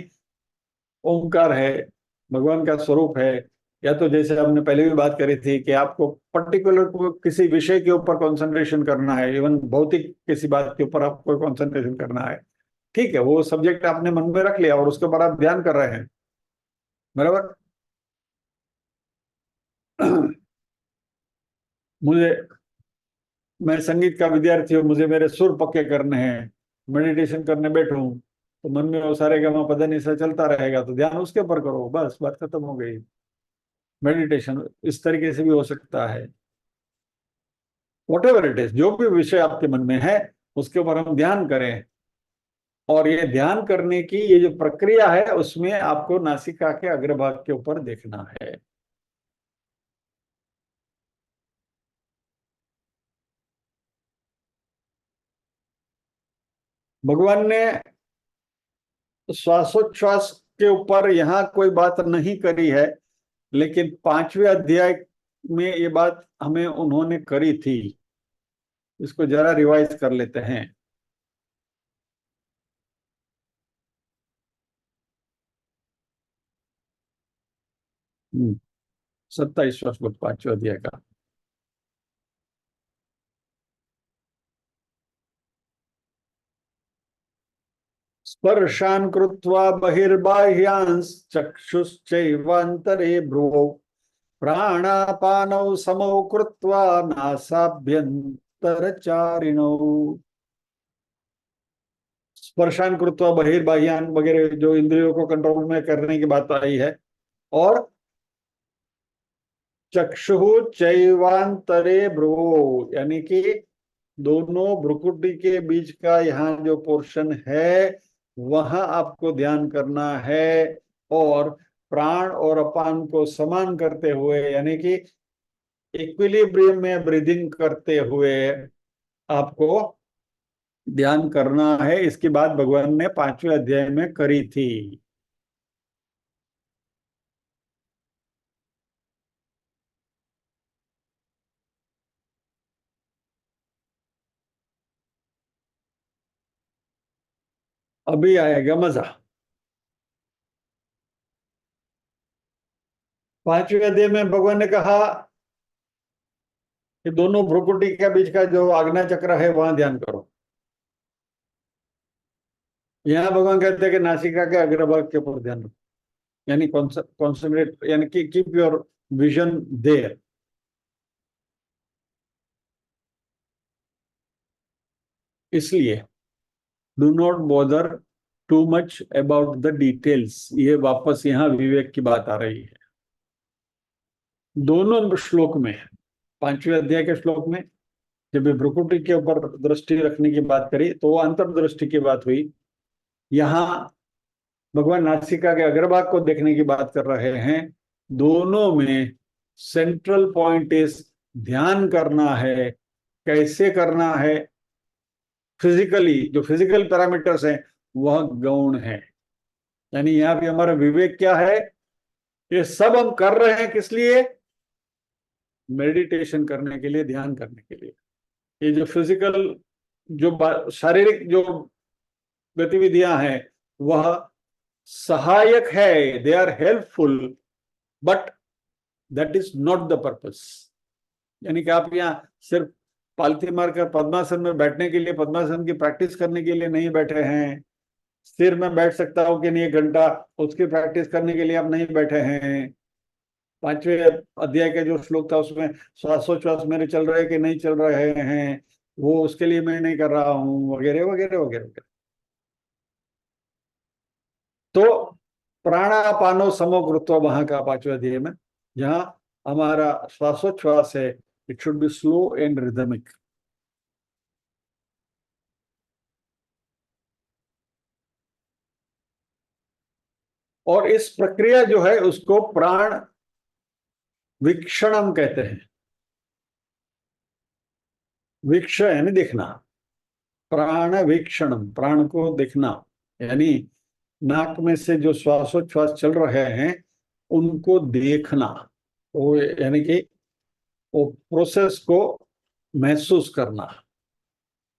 ओंकार है, भगवान का स्वरूप है, या तो जैसे हमने पहले भी बात करी थी कि आपको पर्टिकुलर किसी विषय के ऊपर कंसंट्रेशन करना है, इवन भौतिक किसी बात के ऊपर आपको कंसंट्रेशन करना है, ठीक है, वो सब्जेक्ट आपने मन में रख लिया और उसके ऊपर आप ध्यान कर रहे हैं। बराबर। मुझे, मैं संगीत का विद्यार्थी हूँ, मुझे मेरे सुर पक्के करने हैं, मेडिटेशन करने बैठूं तो मन में वो सारे गमा पदा सा चलता रहेगा, तो ध्यान उसके ऊपर करो, बस बात खत्म हो गई। मेडिटेशन इस तरीके से भी हो सकता है। वॉट एवर इट इज, जो भी विषय आपके मन में है उसके ऊपर हम ध्यान करें। और ये ध्यान करने की ये जो प्रक्रिया है उसमें आपको नासिका के अग्रभाग के ऊपर देखना है। भगवान ने श्वासोच्छ्वास के ऊपर यहाँ कोई बात नहीं करी है, लेकिन 5वें अध्याय में ये बात हमें उन्होंने करी थी। इसको जरा रिवाइज कर लेते हैं। 27वां श्लोक 5वें अध्याय का। स्पर्शान कृत्वा बहिर्बाह्यांस चक्षुश्चैवान्तरे भ्रुवौ प्राणापानौ समौ कृत्वा नासाभ्यंतरचारिणौ। स्पर्शान कृत्वा बहिर्बाह्यान वगैरह जो इंद्रियों को कंट्रोल में करने की बात आई है। और चक्षु चैवांतरे भ्रुवो, यानी कि दोनों भ्रुकुटी के बीच का यहाँ जो पोर्शन है वहां आपको ध्यान करना है। और प्राण और अपान को समान करते हुए, यानी कि इक्विलिब्रियम में ब्रीदिंग करते हुए आपको ध्यान करना है। इसकी बात भगवान ने 5वें अध्याय में करी थी। अभी आएगा मजा। 5वें अध्याय में भगवान ने कहा कि दोनों भ्रुकुटी के बीच का जो आज्ञा चक्र है वहां ध्यान करो। यहाँ भगवान कहते हैं कि नासिका के अग्रभाग के ऊपर ध्यान रखो, यानी कॉन्सेंट्रेट, यानी कि कीप योर विजन देयर। इसलिए do not bother too much about the details. ये वापस यहाँ विवेक की बात आ रही है दोनों श्लोक में। 5वें अध्याय के श्लोक में जब भ्रुकुटी के ऊपर दृष्टि रखने की बात करी तो वो अंतर्दृष्टि की बात हुई। यहाँ भगवान नासिका के अग्रभाग को देखने की बात कर रहे हैं। दोनों में सेंट्रल पॉइंट इज ध्यान करना है। कैसे करना है? फिजिकली, जो फिजिकल पैरामीटर्स हैं वह गौण है। यानी यहाँ भी हमारा विवेक क्या है? ये सब हम कर रहे हैं किस लिए? मेडिटेशन करने के लिए, ध्यान करने के लिए। ये जो फिजिकल जो शारीरिक जो गतिविधियां हैं वह सहायक है, they are helpful, but that is not the purpose. यानी कि आप यहाँ सिर्फ पालथी मारकर पद्मासन में बैठने के लिए, पद्मासन की प्रैक्टिस करने के लिए नहीं बैठे हैं। सिर में बैठ सकता हूँ कि नहीं 1 घंटा, उसकी प्रैक्टिस करने के लिए आप नहीं बैठे हैं। 5वें अध्याय का जो श्लोक था उसमें श्वासोच्छ्वास मेरे चल रहे कि नहीं चल रहे हैं, वो उसके लिए मैं नहीं कर रहा हूँ, वगैरह वगैरह वगैरह वगैरह। तो प्राणापानो समो कृत्वा वहां का 5वें अध्याय में जहां हमारा श्वासोच्छ्वास है, it should be slow and rhythmic. और इस प्रक्रिया जो है उसको प्राण वीक्षणम कहते हैं। वीक्ष यानी देखना, प्राण वीक्षणम, प्राण को देखना, यानी नाक में से जो श्वासोच्छ्वास चल रहे हैं उनको देखना, वो यानी कि वो प्रोसेस को महसूस करना।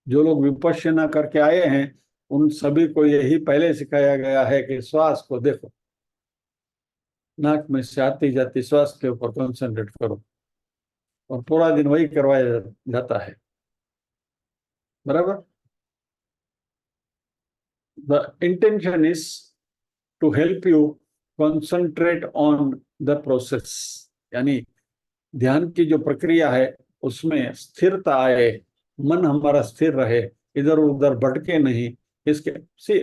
जो लोग विपश्यना करके आए हैं उन सभी को यही पहले सिखाया गया है कि श्वास को देखो, नाक में से आती जाती श्वास के ऊपर कंसंट्रेट करो, और पूरा दिन वही करवाया जाता है। बराबर। The intention is to help you concentrate on the process, यानी ध्यान की जो प्रक्रिया है उसमें स्थिरता आए, मन हमारा स्थिर रहे, इधर उधर भटके नहीं। इसके सी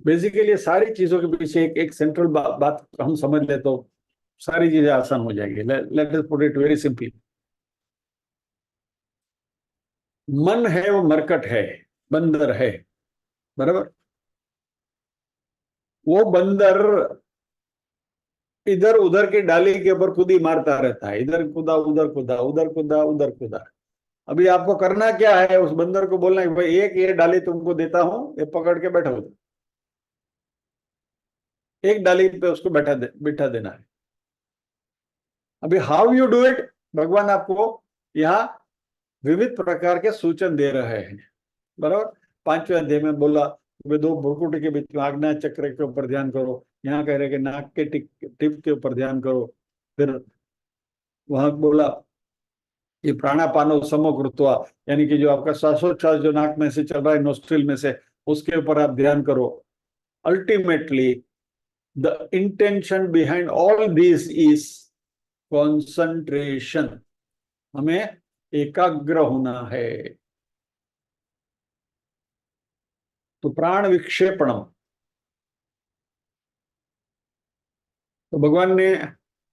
बेसिकली सारी चीजों के पीछे एक सेंट्रल बात हम समझ ले तो सारी चीजें आसान हो जाएंगी। Let us put it very simply. मन है वो मरकट है, बंदर है। बराबर। वो बंदर इधर उधर की डाली के ऊपर खुद ही मारता रहता है, इधर कूदा उधर कूदा, उधर कूदा उधर कूदा। अभी आपको करना क्या है, उस बंदर को बोलना है भाई एक ये डाली तुमको देता हूं, ये पकड़ के बैठो, एक डाली पे उसको बिठा देना है। अभी हाउ यू डू इट, भगवान आपको यहाँ विविध प्रकार के सूचन दे रहे हैं। बराबर। 5वें अध्याय में बोला वे 2 भ्रुकुटी के बीच में आज्ञा चक्र के ऊपर ध्यान करो, यहाँ कह रहे कि नाक के टिप के ऊपर ध्यान करो। फिर वहां बोला ये प्राणापानो समो कृत्वा, यानी कि जो आपका श्वासोच्छ्वास जो नाक में से चल रहा है नोस्ट्रिल में से, उसके ऊपर आप ध्यान करो। Ultimately the intention behind all this is concentration. हमें एकाग्र होना है। तो प्राण विक्षेपणम, तो भगवान ने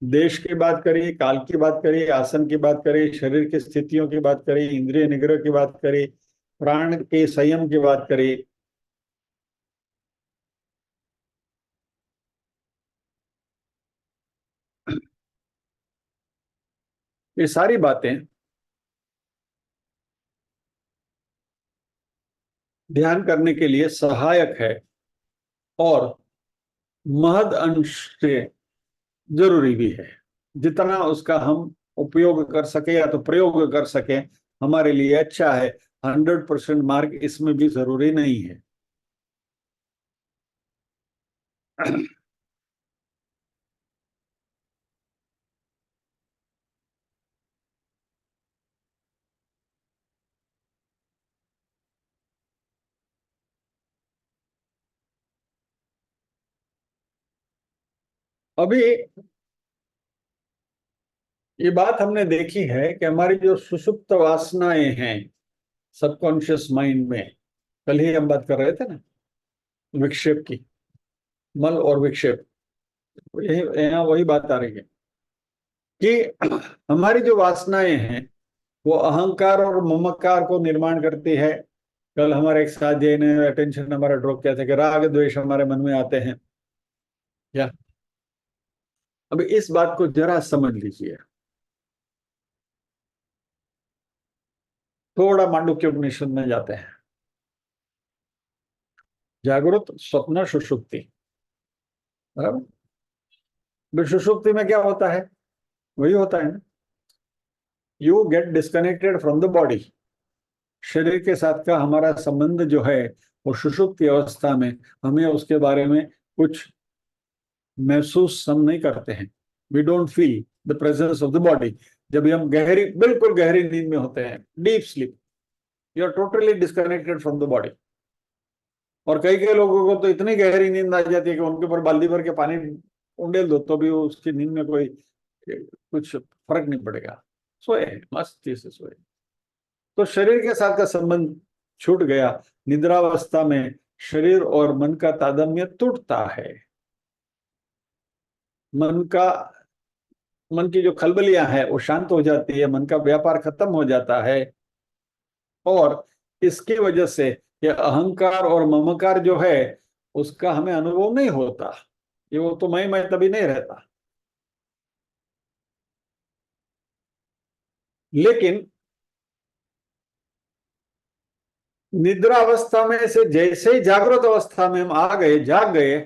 देश की बात करी, काल की बात करी, आसन की बात करी, शरीर की स्थितियों की बात करी, इंद्रिय निग्रह की बात करी, प्राण के संयम की बात करी। ये सारी बातें ध्यान करने के लिए सहायक है और महद अंश से जरूरी भी है। जितना उसका हम उपयोग कर सके या तो प्रयोग कर सके हमारे लिए अच्छा है। 100% मार्क इसमें भी जरूरी नहीं है। अभी ये बात हमने देखी है कि हमारी जो सुषुप्त वासनाएं हैं सबकॉन्शियस माइंड में, कल ही हम बात कर रहे थे ना विक्षेप की, मल और विक्षेप, यही यहाँ वही बात आ रही है कि हमारी जो वासनाएं हैं वो अहंकार और ममकार को निर्माण करती है। कल हमारे एक साथी ने अटेंशन हमारा ड्रॉ किया था कि राग द्वेष हमारे मन में आते हैं क्या। अभी इस बात को जरा समझ लीजिए, थोड़ा मांडुक्य उपनिषद में जाते हैं। जागृत स्वप्न सुषुप्ति, बराबर। सुषुप्ति में क्या होता है, वही होता है ना, you get disconnected from the body. शरीर के साथ का हमारा संबंध जो है वो सुषुप्ति अवस्था में हमें उसके बारे में कुछ महसूस हम नहीं करते हैं। We don't feel the presence of the body. जब भी हम बिल्कुल गहरी नींद में होते हैं, deep sleep, you are totally disconnected from the body. और कई कई लोगों को तो इतनी गहरी नींद आ जाती है कि उनके ऊपर बाल्टी भर के पानी उंडेल दो तो भी वो उसकी नींद में कोई कुछ फर्क नहीं पड़ेगा, सोए मस्ती से सोए। तो शरीर के साथ का संबंध छूट गया। निद्रावस्था में शरीर और मन का तादात्म्य टूटता है। मन की जो खलबलियां है वो शांत हो जाती है, मन का व्यापार खत्म हो जाता है। और इसकी वजह से ये अहंकार और ममकार जो है उसका हमें अनुभव नहीं होता। ये वो तो मैं तभी नहीं रहता। लेकिन निद्रा अवस्था में से जैसे ही जागृत अवस्था में हम आ गए, जाग गए,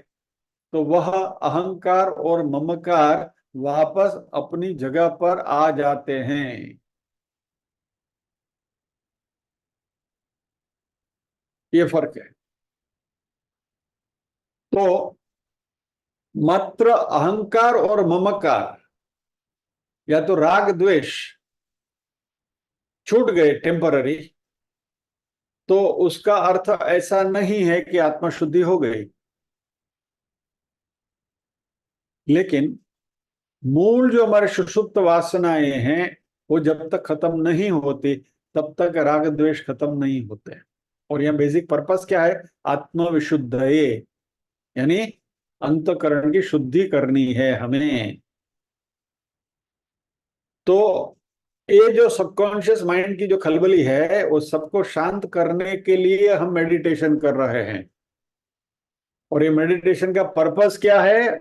तो वह अहंकार और ममकार वापस अपनी जगह पर आ जाते हैं। ये फर्क है। तो मात्र अहंकार और ममकार या तो राग द्वेष छूट गए टेम्पररी, तो उसका अर्थ ऐसा नहीं है कि आत्मा शुद्धि हो गई। लेकिन मूल जो हमारे सुषुप्त वासनाएं हैं वो जब तक खत्म नहीं होती तब तक राग द्वेष खत्म नहीं होते। और यह बेसिक पर्पस क्या है? आत्मविशुद्ध, यानी अंतकरण की शुद्धि करनी है हमें। तो ये जो सबकॉन्शियस माइंड की जो खलबली है वो सबको शांत करने के लिए हम मेडिटेशन कर रहे हैं। और ये मेडिटेशन का पर्पस क्या है?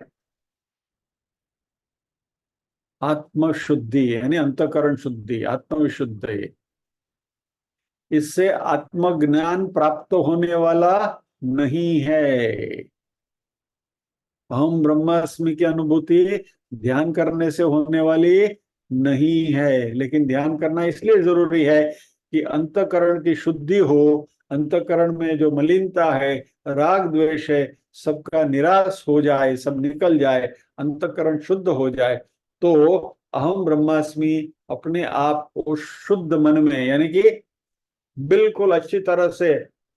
आत्मशुद्धि, यानी अंतकरण शुद्धि, आत्मविशुद्धि। इससे आत्मज्ञान प्राप्त होने वाला नहीं है। अहम ब्रह्मास्मि की अनुभूति ध्यान करने से होने वाली नहीं है। लेकिन ध्यान करना इसलिए जरूरी है कि अंतकरण की शुद्धि हो, अंतकरण में जो मलिनता है, राग द्वेष है, सबका निराश हो जाए, सब निकल जाए, अंतकरण शुद्ध हो जाए। तो अहम ब्रह्मास्मि अपने आप को शुद्ध मन में, यानी कि बिल्कुल अच्छी तरह से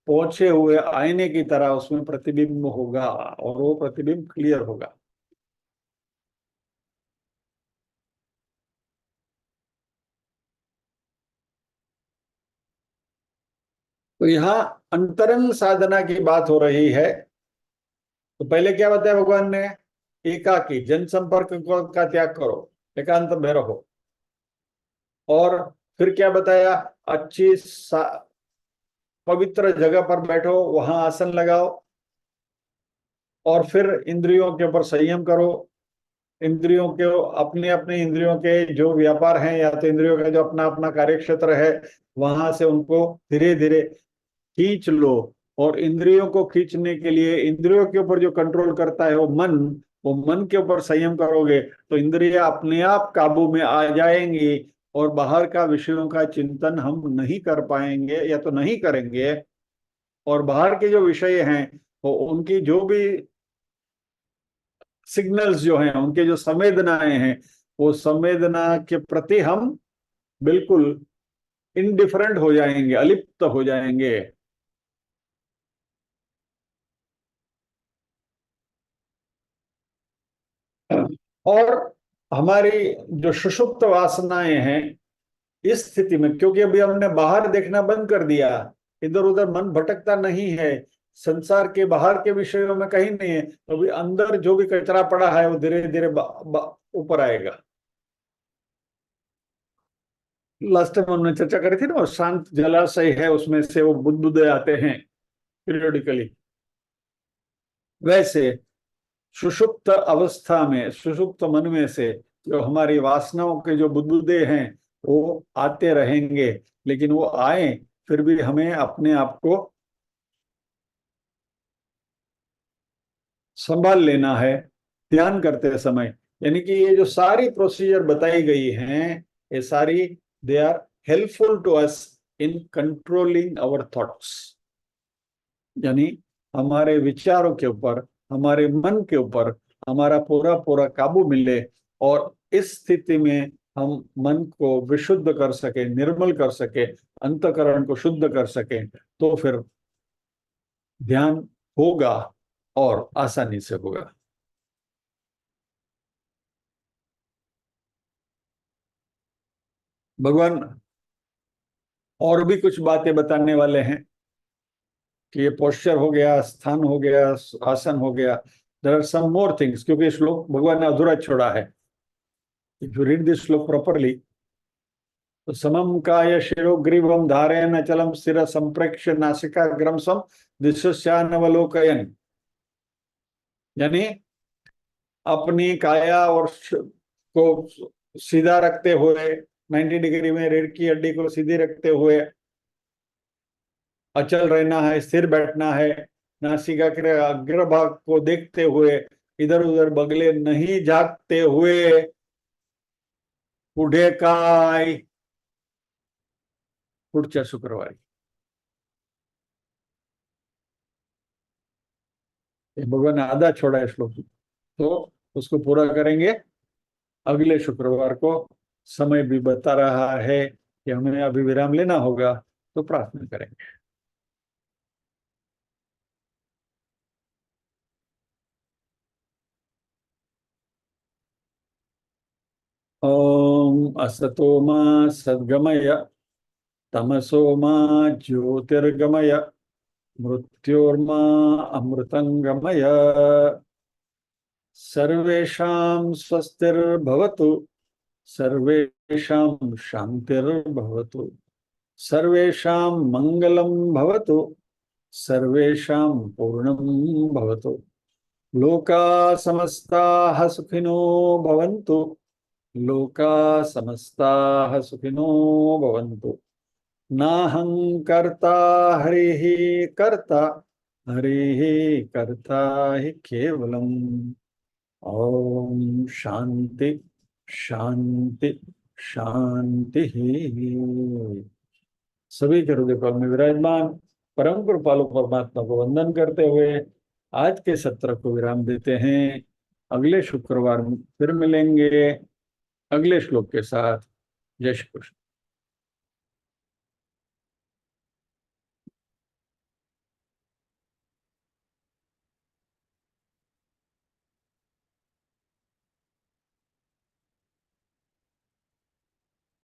पहुंचे हुए आईने की तरह उसमें प्रतिबिंब होगा और वो प्रतिबिंब क्लियर होगा। तो यहाँ अंतरंग साधना की बात हो रही है। तो पहले क्या बताया भगवान ने? एकाकी, जनसंपर्क का त्याग करो, एकांत में रहो। और फिर क्या बताया? अच्छी पवित्र जगह पर बैठो, वहां आसन लगाओ। और फिर इंद्रियों के ऊपर संयम करो। इंद्रियों के, अपने अपने इंद्रियों के जो व्यापार हैं या तो इंद्रियों का जो अपना अपना कार्य क्षेत्र है, वहां से उनको धीरे धीरे खींच लो। और इंद्रियों को खींचने के लिए इंद्रियों के ऊपर जो कंट्रोल करता है वो मन के ऊपर संयम करोगे तो इंद्रियां अपने आप काबू में आ जाएंगी। और बाहर का विषयों का चिंतन हम नहीं कर पाएंगे या तो नहीं करेंगे। और बाहर के जो विषय हैं वो उनकी जो भी सिग्नल्स जो हैं, उनके जो संवेदनाएं हैं, वो संवेदना के प्रति हम बिल्कुल इनडिफरेंट हो जाएंगे, अलिप्त हो जाएंगे। और हमारी जो सुषुप्त वासनाएं हैं, इस स्थिति में क्योंकि अभी हमने बाहर देखना बंद कर दिया, इधर उधर मन भटकता नहीं है, संसार के बाहर के विषयों में कहीं नहीं है, तो अभी अंदर जो भी कचरा पड़ा है वो धीरे धीरे ऊपर आएगा। लास्ट टाइम हमने चर्चा करी थी ना, वो शांत जलाशय है, उसमें से वो बुदबुदे आते हैं पीरियोडिकली। वैसे सुषुप्त अवस्था में, सुषुप्त मन में से जो हमारी वासनाओं के जो बुदबुदे हैं वो आते रहेंगे। लेकिन वो आए फिर भी हमें अपने आप को संभाल लेना है ध्यान करते समय। यानी कि ये जो सारी प्रोसीजर बताई गई हैं, ये सारी they are helpful to us in controlling our thoughts, यानी हमारे विचारों के ऊपर, हमारे मन के ऊपर हमारा पूरा पूरा काबू मिले, और इस स्थिति में हम मन को विशुद्ध कर सके, निर्मल कर सके, अंतःकरण को शुद्ध कर सके, तो फिर ध्यान होगा और आसानी से होगा। भगवान और भी कुछ बातें बताने वाले हैं कि ये पोस्चर हो गया, स्थान हो गया, आसन हो गया। There are some more things, क्योंकि श्लोक भगवान ने अधूरा छोड़ा है। इफ यू रीड दिस श्लोक प्रॉपरली, तो समम काय शिरोग्रीवम धारयन् अचलम स्थिर संप्रेक्ष्य नासिकाग्रम सम दिशस्यानवलोकयन्, यानी अपनी काया और को सीधा रखते हुए, 90 डिग्री में रीढ़ की हड्डी को सीधी रखते हुए अचल रहना है, स्थिर बैठना है, नासिका के अग्रभाग को देखते हुए, इधर उधर बगले नहीं झांकते हुए, पुढे काय पुढच्या शुक्रवारी। भगवान ने आधा छोड़ा है श्लोक, तो उसको पूरा करेंगे अगले शुक्रवार को। समय भी बता रहा है कि हमें अभी विराम लेना होगा, तो प्रार्थना करेंगे। ओम असतो मा सद्गमय, तमसो मा ज्योतिर्गमय, मृत्योर्मा अमृतंगमय। सर्वेषां स्वस्तिर्भवतु, सर्वेषां शान्तिर्भवतु, सर्वेषां मंगलं भवतु, सर्वेषां पूर्णं भवतु। लोका समस्ताः सुखिनो भवन्तु, लोका समस्ताः सुखिनो भवन्तु। नाहं कर्ता हरिः कर्ता, हरिः कर्ता हि केवलम्। ओम शांति शांति शांति। सभी के हृदय कमल में विराजमान परम कृपालु परमात्मा को वंदन करते हुए आज के सत्र को विराम देते हैं। अगले शुक्रवार फिर मिलेंगे अगले श्लोक के साथ। जय श्री कृष्ण।